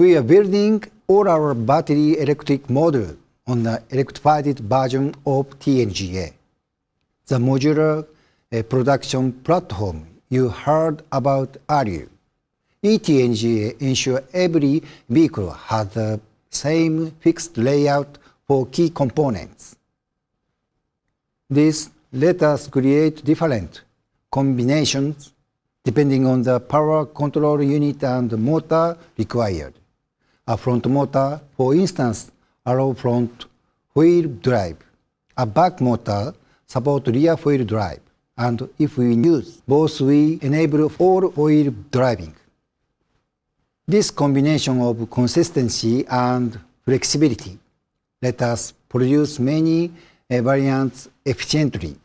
We are building all our battery electric module on the electrified version of e-TNGA, the modular production platform you heard about earlier. e-TNGA ensures every vehicle has the same fixed layout for key components. This let us create different combinations depending on the power control unit and motor required. A front motor, for instance, allows front wheel drive. A back motor supports rear wheel drive. And if we use both, we enable all-wheel driving. This combination of consistency and flexibility let us produce many variants efficiently.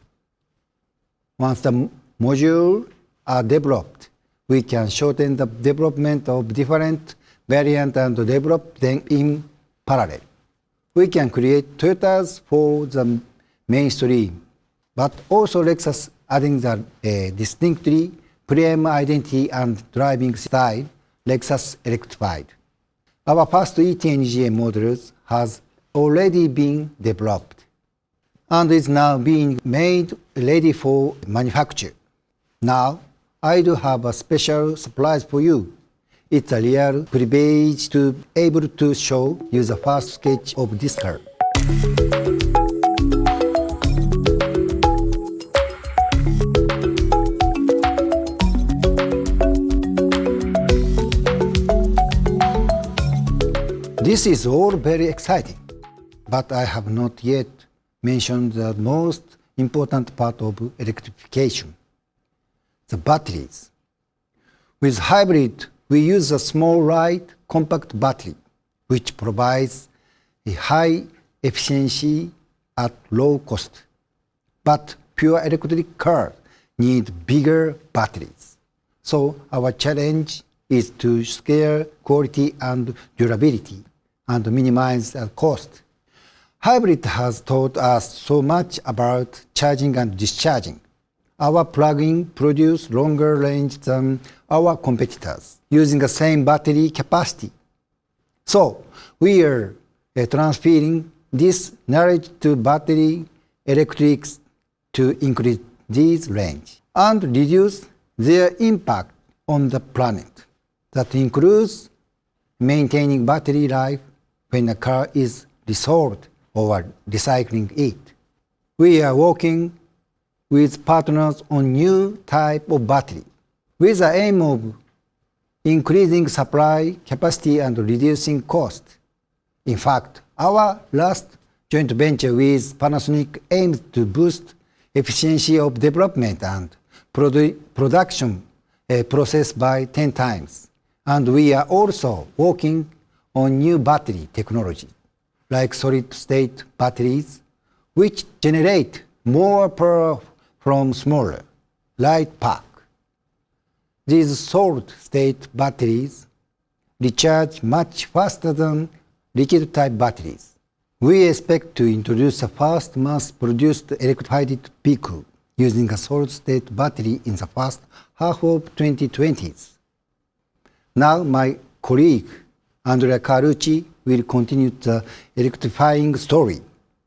Once the modules are developed, we can shorten the development of different variants and develop them in parallel. We can create Toyotas for the mainstream, but also Lexus adding the distinctly premium identity and driving style, Lexus Electrified. Our first e-TNGA models has already been developed and is now being made ready for manufacture. Now, I do have a special surprise for you. It's a real privilege to be able to show you the first sketch of this car. This is all very exciting, but I have not yet mentioned the most important part of electrification, the batteries. With hybrid, we use a small, light, compact battery, which provides a high efficiency at low cost. But pure electric cars need bigger batteries. So our challenge is to scale quality and durability and minimize the cost. Hybrid has taught us so much about charging and discharging. Our plug-in produces longer range than our competitors, using the same battery capacity. So we are transferring this knowledge to battery electrics to increase this range and reduce their impact on the planet. That includes maintaining battery life when a car is resolved or recycling it. We are working with partners on new type of battery with the aim of increasing supply capacity and reducing cost. In fact, our last joint venture with Panasonic aims to boost efficiency of development and production process by 10 times. And we are also working on new battery technology, like solid-state batteries, which generate more power from smaller, light pack. These solid-state batteries recharge much faster than liquid-type batteries. We expect to introduce the first mass-produced electrified vehicle using a solid-state battery in the first half of 2020s. Now my colleague, Andrea Carucci, will continue the electrifying story.